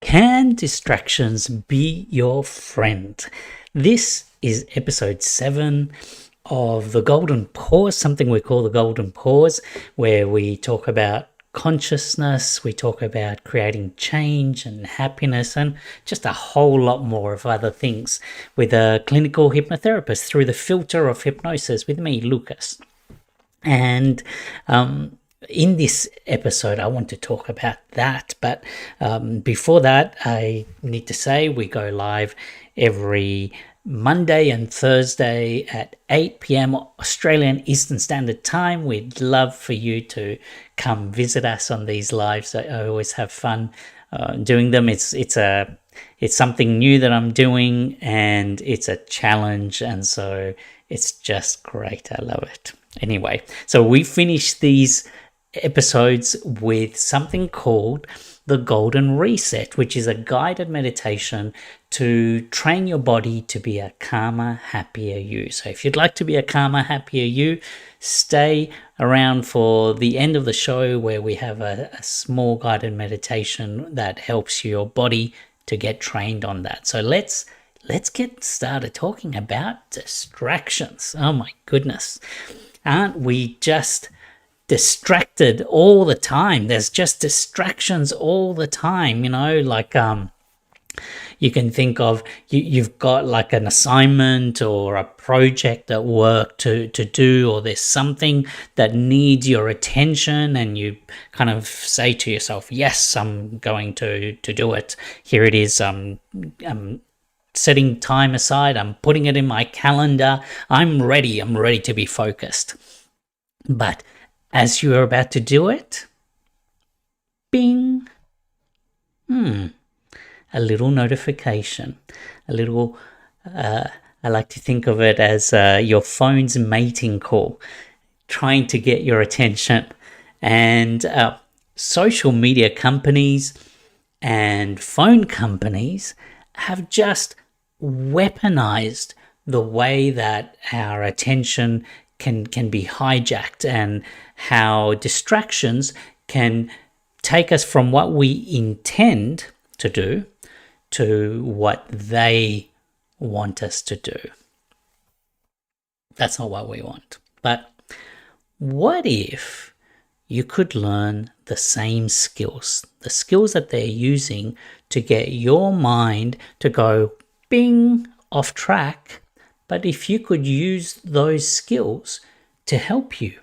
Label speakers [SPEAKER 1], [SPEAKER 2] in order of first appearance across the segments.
[SPEAKER 1] Can distractions be your friend? This is episode 7 of the Golden Pause, something we call the Golden Pause, where we talk about consciousness, we talk about creating change and happiness, and just a whole lot more of other things with a clinical hypnotherapist through the filter of hypnosis with me, Lucas. And in this episode, I want to talk about that. But before that, I need to say we go live every Monday and Thursday at 8 p.m. Australian Eastern Standard Time. We'd love for you to come visit us on these lives. I always have fun doing them. It's something new that I'm doing, and it's a challenge, and so it's just great. I love it. Anyway, so we finish these episodes with something called the Golden Reset, which is a guided meditation to train your body to be a calmer, happier you. So if you'd like to be a calmer, happier you, stay around for the end of the show where we have a small guided meditation that helps your body to get trained on that. So let's get started talking about distractions. Oh my goodness. Aren't we just distracted all the time? There's just distractions all the time, like you can think of you've got like an assignment or a project at work to do, or there's something that needs your attention, and you kind of say to yourself, yes, I'm going to do it. Here it is. I'm setting time aside. I'm putting it in my calendar. I'm ready to be focused. But as you're about to do it, bing, a little notification, a little, I like to think of it as your phone's mating call, trying to get your attention. And social media companies and phone companies have just weaponized the way that our attention can be hijacked, and how distractions can take us from what we intend to do to what they want us to do. That's not what we want. But what if you could learn the same skills, the skills that they're using to get your mind to go bing off track, but if you could use those skills to help you?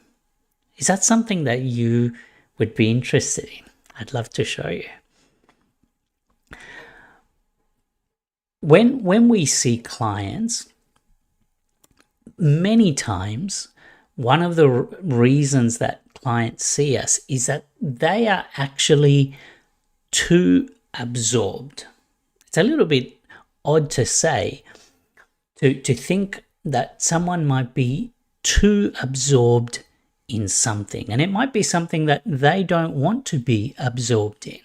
[SPEAKER 1] Is that something that you would be interested in? I'd love to show you. When we see clients, many times, one of the reasons that clients see us is that they are actually too absorbed. It's a little bit odd to say, to think that someone might be too absorbed in something, and it might be something that they don't want to be absorbed in.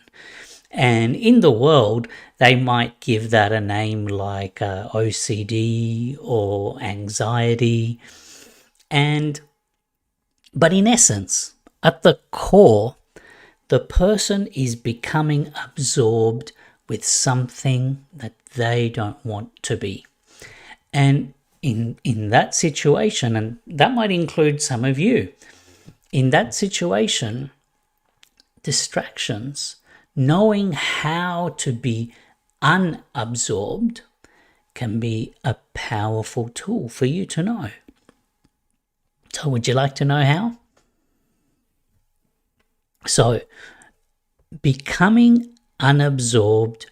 [SPEAKER 1] And in the world, they might give that a name like OCD or anxiety. But in essence, at the core, the person is becoming absorbed with something that they don't want to be. And in that situation, and that might include some of you, in that situation, distractions, knowing how to be unabsorbed, can be a powerful tool for you to know. So would you like to know how? So becoming unabsorbed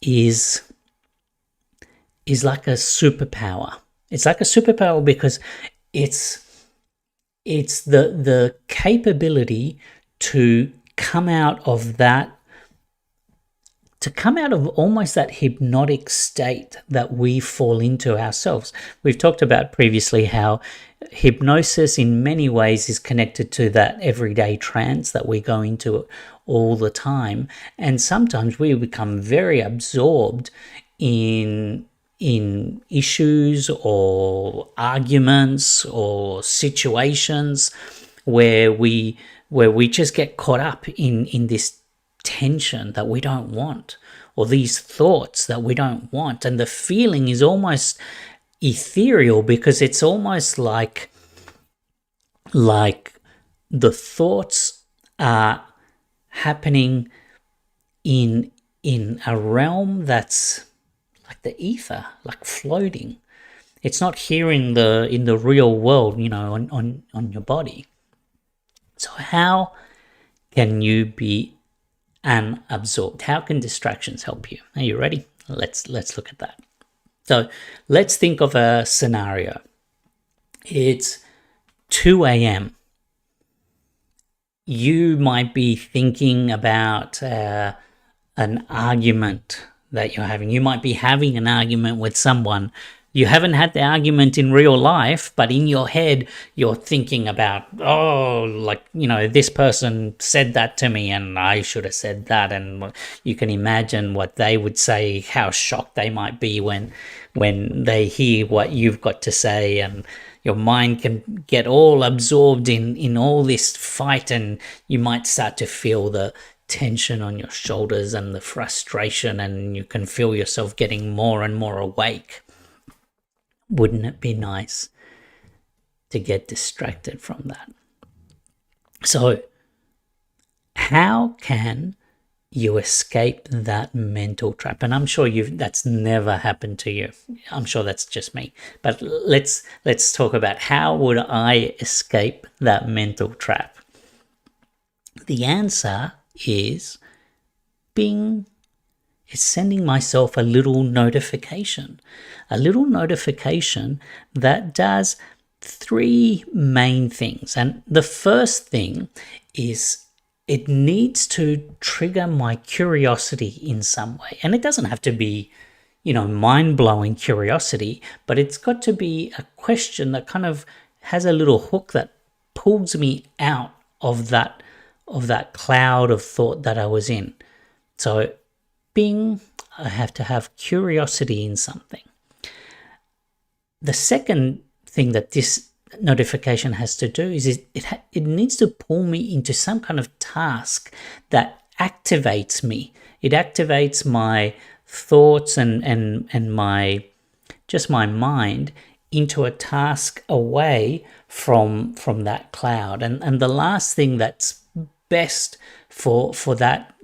[SPEAKER 1] is like a superpower. It's like a superpower because it's the capability to come out of that, to come out of almost that hypnotic state that we fall into ourselves. We've talked about previously how hypnosis in many ways is connected to that everyday trance that we go into all the time. And sometimes we become very absorbed in issues or arguments or situations where we just get caught up in this tension that we don't want, or these thoughts that we don't want. And the feeling is almost ethereal, because it's almost like the thoughts are happening in a realm that's like the ether, like floating. It's not here in the real world, on your body. So how can you be unabsorbed? How can distractions help you? Are you ready? Let's look at that. So let's think of a scenario. It's 2 a.m. You might be thinking about an argument that you're having. You might be having an argument with someone. You haven't had the argument in real life, but in your head, you're thinking about, this person said that to me and I should have said that. And you can imagine what they would say, how shocked they might be when they hear what you've got to say. And your mind can get all absorbed in all this fight, and you might start to feel the tension on your shoulders and the frustration, and you can feel yourself getting more and more awake. Wouldn't it be nice to get distracted from that? So how can you escape that mental trap? And I'm sure that's never happened to you. I'm sure that's just me. But let's talk about, how would I escape that mental trap? The answer is bing. It's sending myself a little notification that does 3 main things. And the first thing is, it needs to trigger my curiosity in some way. And it doesn't have to be, mind-blowing curiosity, but it's got to be a question that kind of has a little hook that pulls me out of that cloud of thought that I was in. So bing, I have to have curiosity in something. The second thing that this notification has to do is it needs to pull me into some kind of task that activates me. It activates my thoughts and my mind into a task away from that cloud. And the last thing that's best for that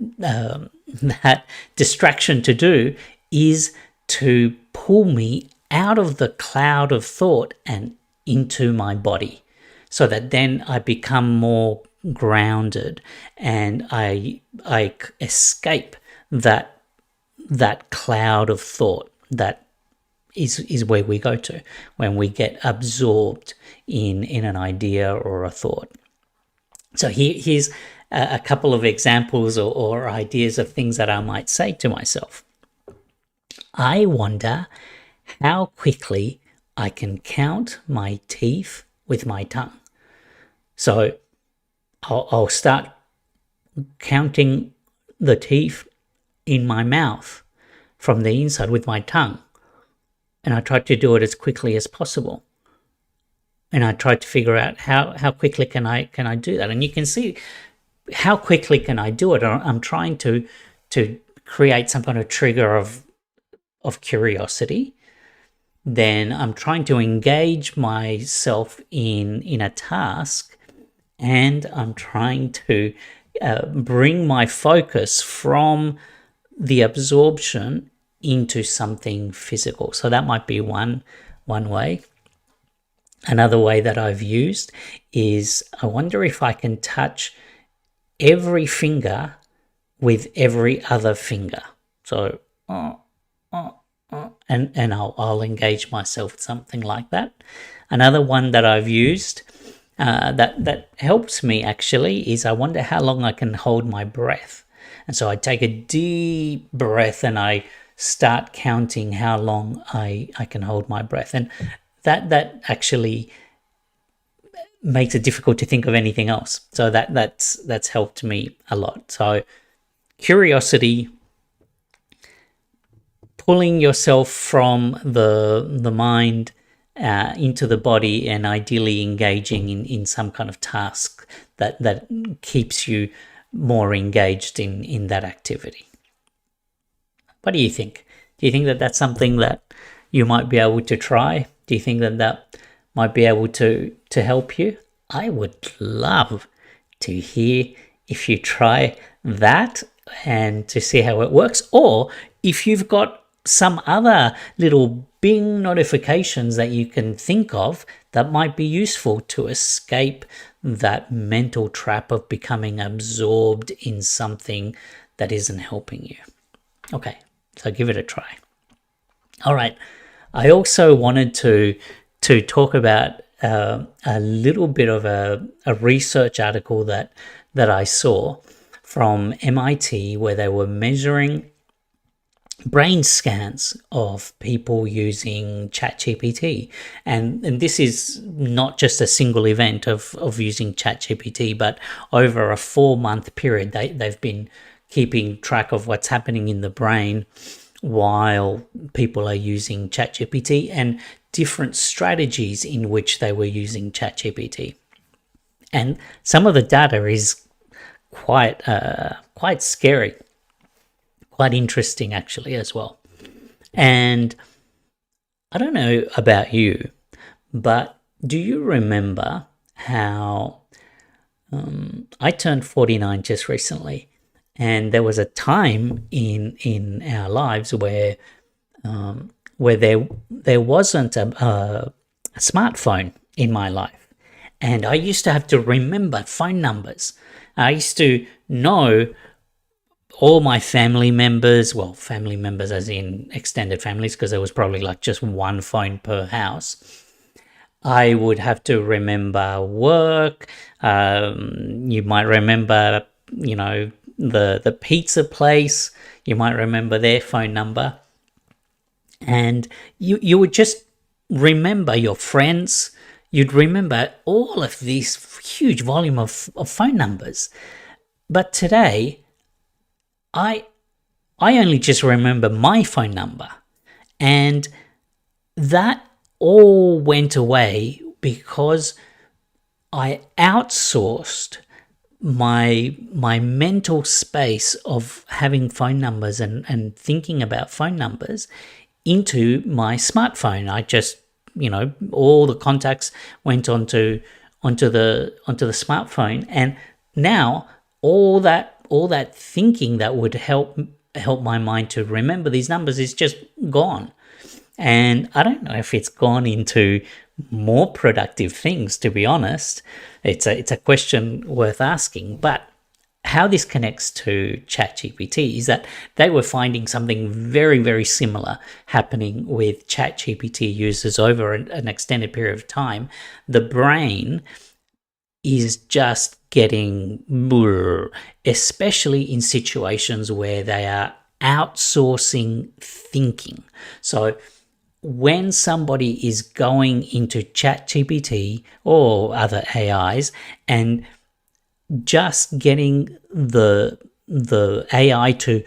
[SPEAKER 1] that distraction to do is to pull me out of the cloud of thought and into my body, so that then I become more grounded and I escape that cloud of thought that is where we go to when we get absorbed in an idea or a thought. So here's a couple of examples or ideas of things that I might say to myself. I wonder how quickly I can count my teeth with my tongue. So I'll start counting the teeth in my mouth from the inside with my tongue. And I try to do it as quickly as possible. And I try to figure out how quickly can I do that. And you can see how quickly can I do it. I'm trying to create some kind of trigger of curiosity. Then I'm trying to engage myself in a task, and I'm trying to bring my focus from the absorption into something physical. So that might be one way. Another way that I've used is, I wonder if I can touch every finger with every other finger. So and I'll engage myself with something like that. Another one that I've used that helps me actually is, I wonder how long I can hold my breath. And so I take a deep breath and I start counting how long I can hold my breath. And that actually makes it difficult to think of anything else. So that's helped me a lot. So curiosity, pulling yourself from the mind into the body, and ideally engaging in some kind of task that keeps you more engaged in that activity. What do you think? Do you think that that's something that you might be able to try? Do you think that that might be able to help you? I would love to hear if you try that and to see how it works, or if you've got some other little Bing notifications that you can think of that might be useful to escape that mental trap of becoming absorbed in something that isn't helping you. Okay, so give it a try. All right, I also wanted to talk about a little bit of a research article that I saw from MIT, where they were measuring brain scans of people using ChatGPT. And this is not just a single event of using ChatGPT, but over a 4-month period, they've been keeping track of what's happening in the brain while people are using ChatGPT, and different strategies in which they were using ChatGPT. And some of the data is quite scary, quite interesting actually as well. And I don't know about you, but do you remember how I turned 49 just recently, and there was a time in our lives where there wasn't a smartphone in my life, and I used to have to remember phone numbers. I used to know all my family members as in extended families, because there was probably like just one phone per house. I would have to remember work. You might remember, the pizza place. You might remember their phone number. And you would just remember your friends. You'd remember all of these huge volume of phone numbers. But today, I only just remember my phone number. And that all went away because I outsourced my mental space of having phone numbers and thinking about phone numbers into my smartphone. I just, all the contacts went onto the smartphone, and now all that thinking that would help my mind to remember these numbers is just gone. And I don't know if it's gone into more productive things, to be honest. It's a question worth asking. But how this connects to ChatGPT is that they were finding something very, very similar happening with ChatGPT users over an extended period of time. The brain is just getting blur, especially in situations where they are outsourcing thinking. So when somebody is going into ChatGPT or other AIs and just getting the AI to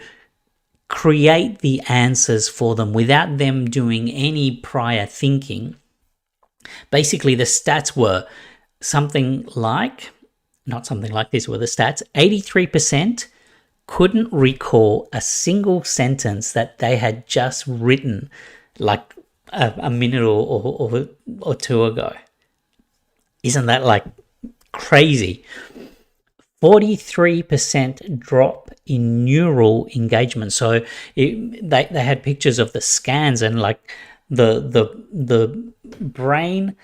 [SPEAKER 1] create the answers for them without them doing any prior thinking, basically the stats were not something like this were the stats. 83% couldn't recall a single sentence that they had just written like a minute or two ago. Isn't that like crazy? 43% drop in neural engagement. So they had pictures of the scans, and like the brain,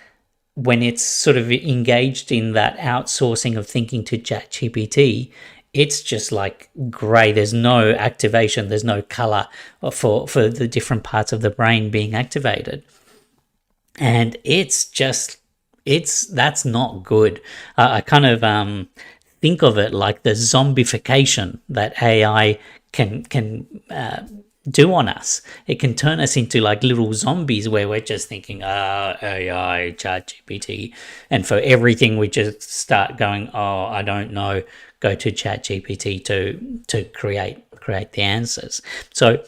[SPEAKER 1] when it's sort of engaged in that outsourcing of thinking to ChatGPT, it's just like grey. There's no activation. There's no color for the different parts of the brain being activated. And that's not good. I kind of think of it like the zombification that AI can do on us. It can turn us into like little zombies where we're just thinking, AI, ChatGPT, and for everything we just start going, I don't know, go to ChatGPT to create the answers. So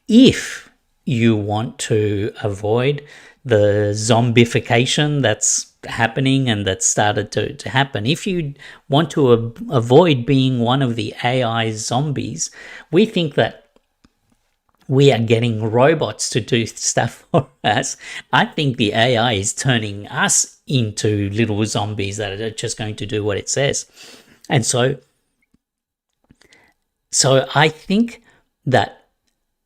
[SPEAKER 1] if you want to avoid the zombification that's happening and that started to happen, if you want to avoid being one of the AI zombies, we think that we are getting robots to do stuff for us. I think the AI is turning us into little zombies that are just going to do what it says. And so I think that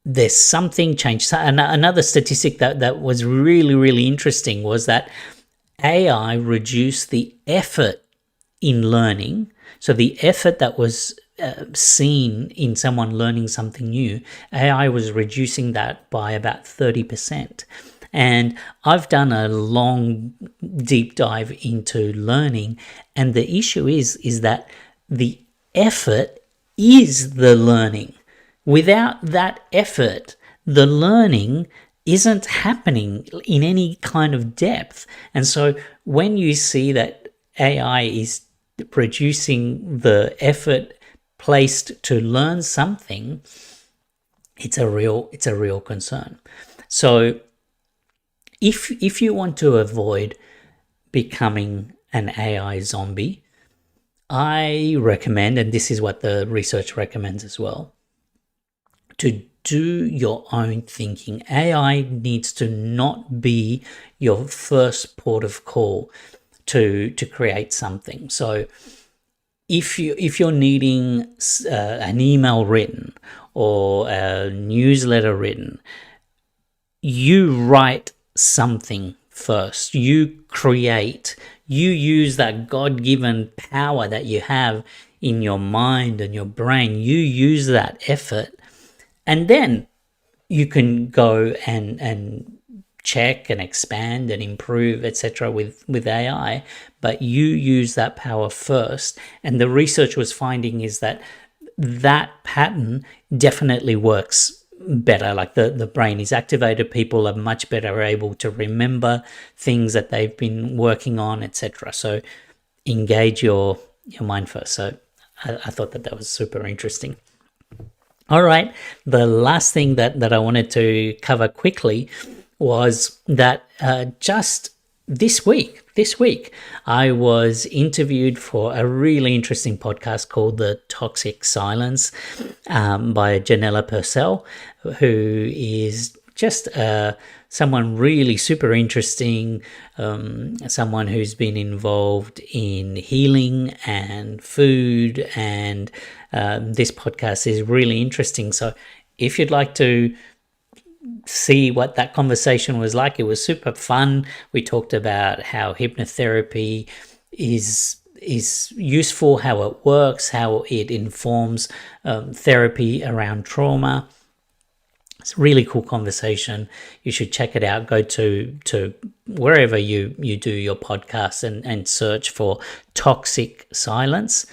[SPEAKER 1] there's something changed. Another statistic that was really, really interesting was that AI reduced the effort in learning. So the effort that was seen in someone learning something new, AI was reducing that by about 30%. And I've done a long, deep dive into learning, and the issue is that the effort is the learning. Without that effort, the learning isn't happening in any kind of depth. And so when you see that AI is reducing the effort placed to learn something, it's a real concern. So if you want to avoid becoming an AI zombie, I recommend, and this is what the research recommends as well, to do your own thinking. AI needs to not be your first port of call to create something. So if you're needing an email written or a newsletter written, you write something first. You create. You use that God-given power that you have in your mind and your brain. You use that effort, and then you can go and check and expand and improve, etc. with AI, but you use that power first. And the research was finding is that pattern definitely works better. Like the brain is activated, people are much better able to remember things that they've been working on, etc. So engage your mind first. So I thought that was super interesting. All right, the last thing that I wanted to cover quickly was that just this week, I was interviewed for a really interesting podcast called The Toxic Silence by Janella Purcell, who is just someone really super interesting, someone who's been involved in healing and food, and this podcast is really interesting. So if you'd like to see what that conversation was like, it was super fun. We talked about how hypnotherapy is useful, how it works, how it informs therapy around trauma. It's a really cool conversation. You should check it out. Go to wherever you do your podcasts and search for Toxic Silence.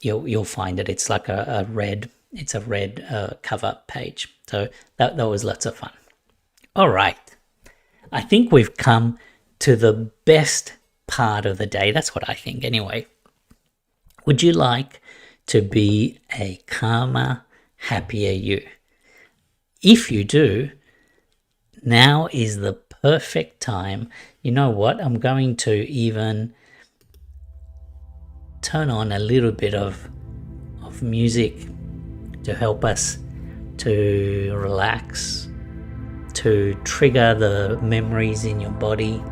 [SPEAKER 1] You'll find it. It's like a red cover page. So that was lots of fun. All right. I think we've come to the best part of the day. That's what I think anyway. Would you like to be a calmer, happier you? If you do, now is the perfect time. You know what? I'm going to even turn on a little bit of music to help us to relax, to trigger the memories in your body,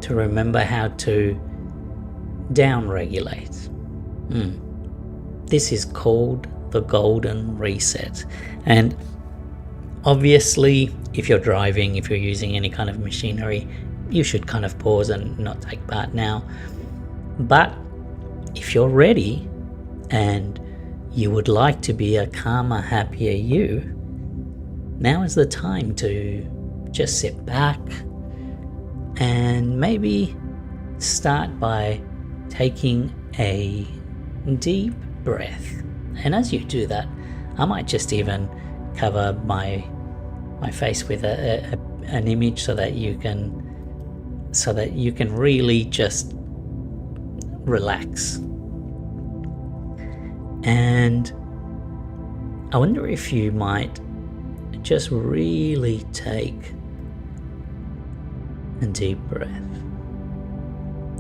[SPEAKER 1] to remember how to down-regulate. This is called the Golden Reset. And obviously, if you're driving, if you're using any kind of machinery, you should kind of pause and not take part now. But if you're ready and you would like to be a calmer, happier you, now is the time to just sit back and maybe start by taking a deep breath. And as you do that, I might just even cover my face with an image so that you can really just relax. And I wonder if you might just really take a deep breath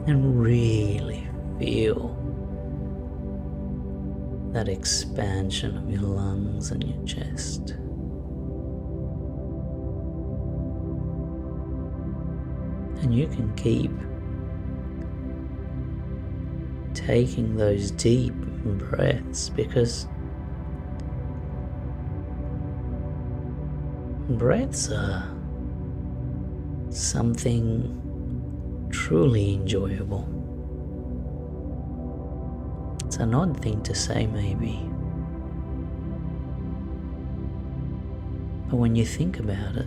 [SPEAKER 1] and really feel that expansion of your lungs and your chest. And you can keep taking those deep breaths, because breaths are something truly enjoyable. It's an odd thing to say, maybe, but when you think about it,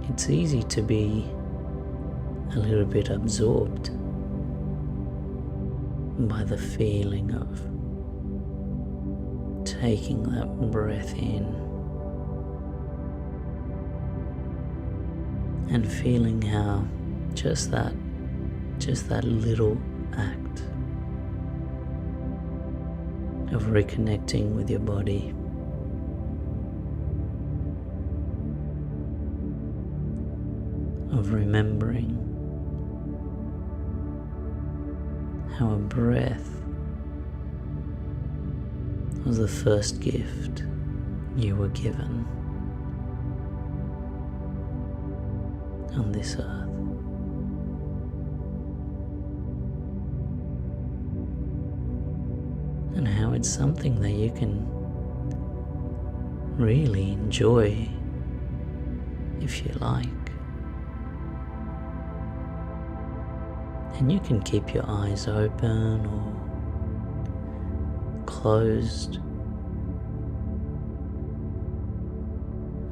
[SPEAKER 1] it's easy to be a little bit absorbed by the feeling of taking that breath in and feeling how just that little act of reconnecting with your body of remembering how a breath was the first gift you were given on this earth. And how it's something that you can really enjoy if you like. And you can keep your eyes open or closed,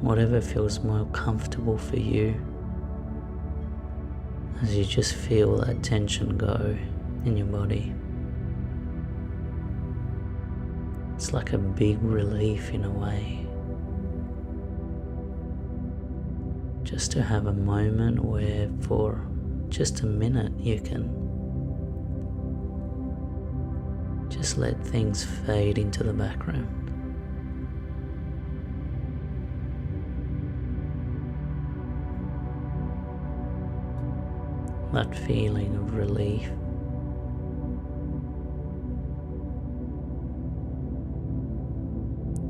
[SPEAKER 1] whatever feels more comfortable for you, as you just feel that tension go in your body. It's like a big relief in a way, just to have a moment where for just a minute you can just let things fade into the background. That feeling of relief,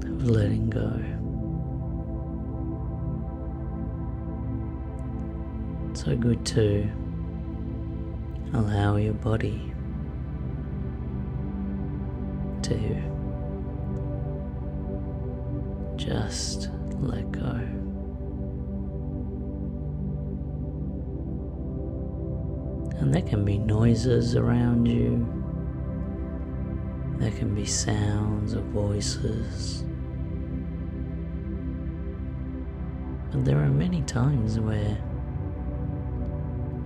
[SPEAKER 1] of letting go. It's so good to allow your body to just let go. And there can be noises around you, there can be sounds of voices, but there are many times where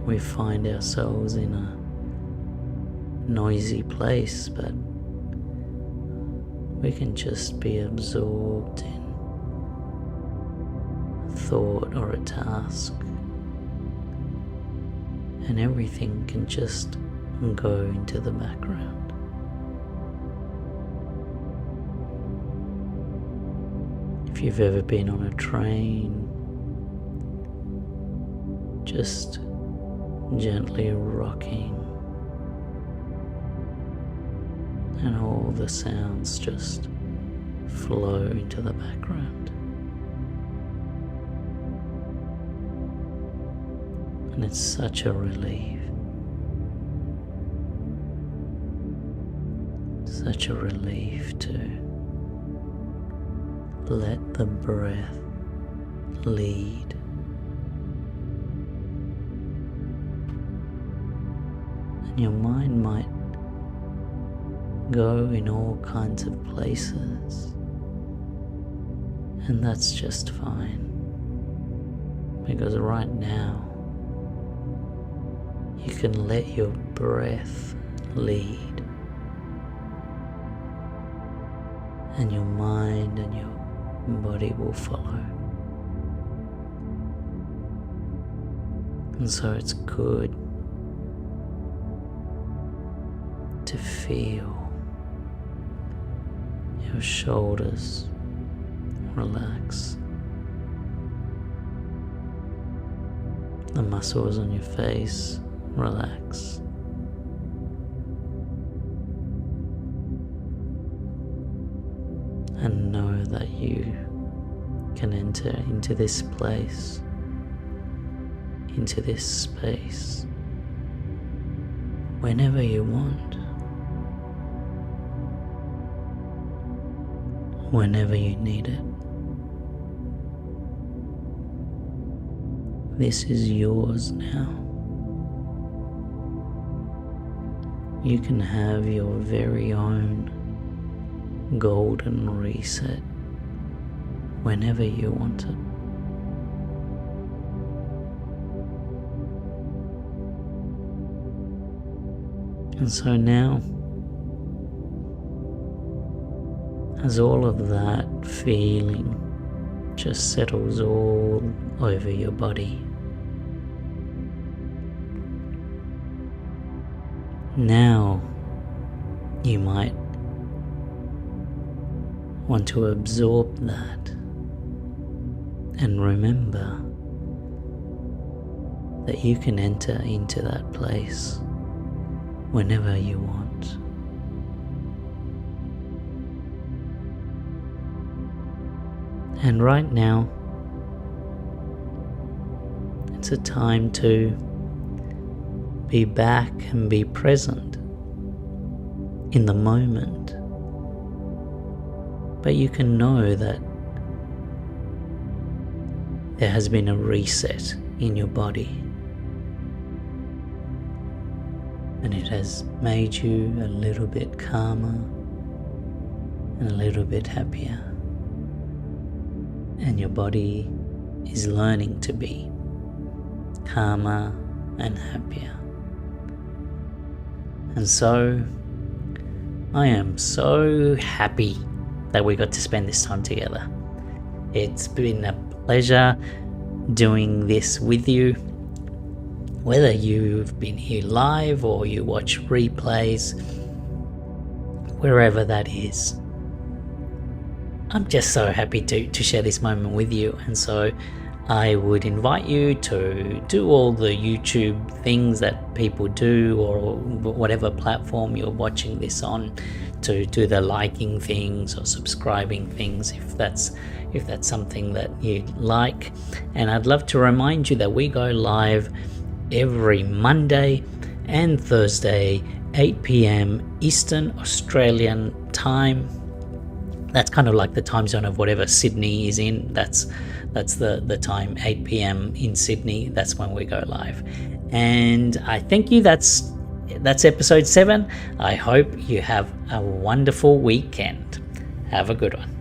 [SPEAKER 1] we find ourselves in a noisy place, but we can just be absorbed in a thought or a task, and everything can just go into the background. If you've ever been on a train, just gently rocking, and all the sounds just flow into the background. And it's such a relief, such a relief to let the breath lead. And your mind might go in all kinds of places, and that's just fine, because right now you can let your breath lead, and your mind and your body will follow. And so it's good to feel your shoulders relax, the muscles on your face relax, and know that you can enter into this place, into this space, whenever you want, whenever you need it. This is yours now. You can have your very own golden reset whenever you want it. And so now, as all of that feeling just settles all over your body, now you might want to absorb that and remember that you can enter into that place whenever you want. And right now, it's a time to be back and be present in the moment. But you can know that there has been a reset in your body, and it has made you a little bit calmer and a little bit happier. And your body is learning to be calmer and happier. And so I am so happy that we got to spend this time together. It's been a pleasure doing this with you. Whether you've been here live or you watch replays, wherever that is, I'm just so happy to share this moment with you. And so I would invite you to do all the YouTube things that people do, or whatever platform you're watching this on, to do the liking things or subscribing things if that's something that you like. And I'd love to remind you that we go live every Monday and Thursday, 8 p.m. Eastern Australian time. That's kind of like the time zone of whatever Sydney is in. That's the time, 8 p.m. in Sydney. That's when we go live. And I thank you. That's episode 7. I hope you have a wonderful weekend. Have a good one.